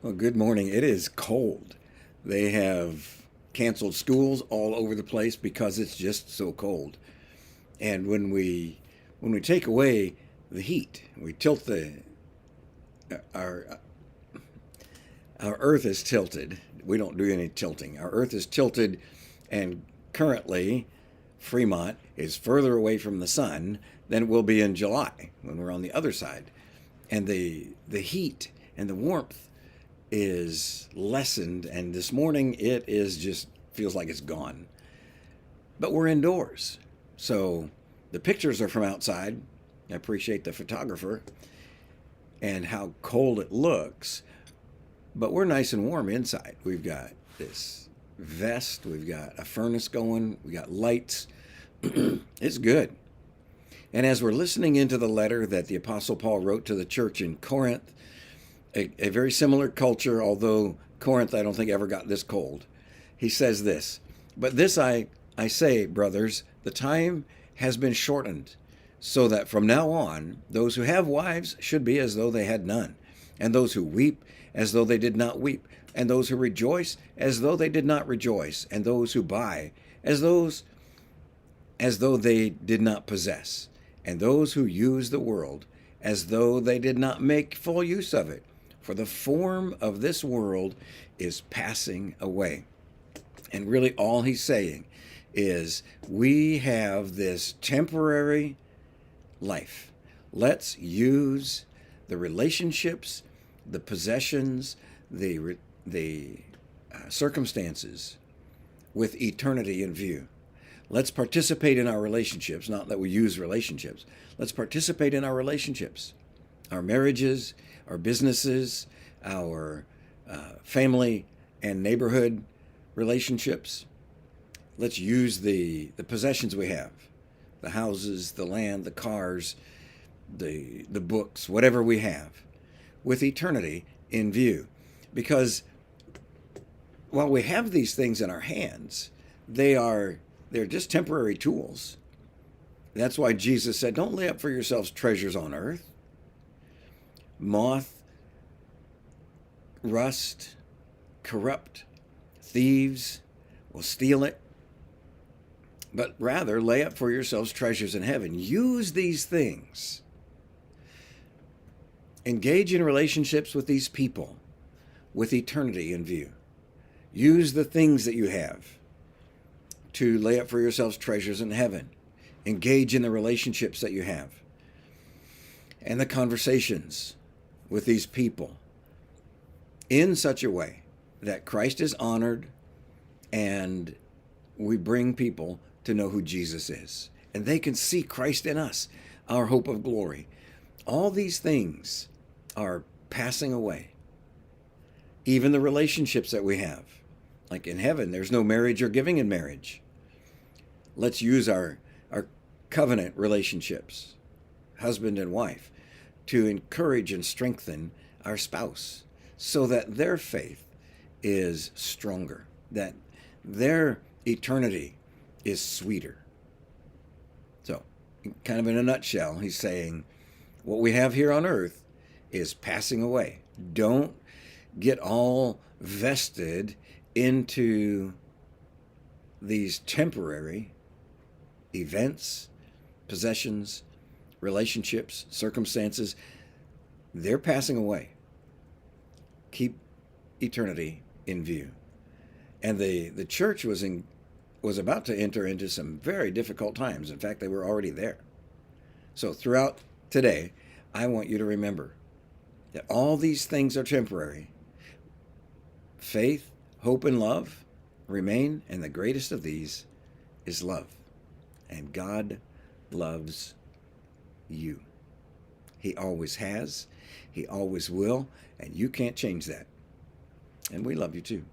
Well, good morning. It is cold. They have canceled schools all over the place because it's just so cold. And when we take away the heat, we tilt the our our earth is tilted. We don't do any tilting. Our earth is tilted, and currently Fremont is further away from the sun than it will be in July when we're on the other side. And the heat and the warmth is lessened, and this morning it is just feels like it's gone. But we're indoors, so the pictures are from outside. I appreciate the photographer and how cold it looks, but we're nice and warm inside. We've got this vest, we've got a furnace going, we got lights. It's good. And as we're listening into the letter that the Apostle Paul wrote to the church in Corinth, a very similar culture, although Corinth I don't think ever got this cold. He says this, "But this I say, brothers, the time has been shortened, so that from now on those who have wives should be as though they had none, and those who weep as though they did not weep, and those who rejoice as though they did not rejoice, and those who buy as though they did not possess, and those who use the world as though they did not make full use of it. For the form of this world is passing away." And really, all he's saying is we have this temporary life. Let's use the relationships, the possessions, the circumstances with eternity in view. Let's participate in our relationships, not that we use relationships. Let's participate in our relationships, our marriages, our businesses, our family and neighborhood relationships. Let's use the possessions we have, the houses, the land, the cars, the books, whatever we have, with eternity in view. Because while we have these things in our hands, they're just temporary tools. That's why Jesus said, "Don't lay up for yourselves treasures on earth. Moth, rust, corrupt, thieves will steal it. But rather lay up for yourselves treasures in heaven." Use these things. Engage in relationships with these people with eternity in view. Use the things that you have to lay up for yourselves treasures in heaven. Engage in the relationships that you have and the conversations with these people in such a way that Christ is honored and we bring people to know who Jesus is. And they can see Christ in us, our hope of glory. All these things are passing away. Even the relationships that we have. Like in heaven, there's no marriage or giving in marriage. Let's use our covenant relationships, husband and wife, to encourage and strengthen our spouse so that their faith is stronger, that their eternity is sweeter. So, kind of in a nutshell, he's saying what we have here on earth is passing away. Don't get all vested into these temporary events, possessions, relationships, circumstances. They're passing away. Keep eternity in view. And the church was about to enter into some very difficult times. In fact, they were already there. So throughout today, I want you to remember that all these things are temporary. Faith, hope, and love remain, and the greatest of these is love. And God loves you. He always has, He always will, and you can't change that. And we love you too.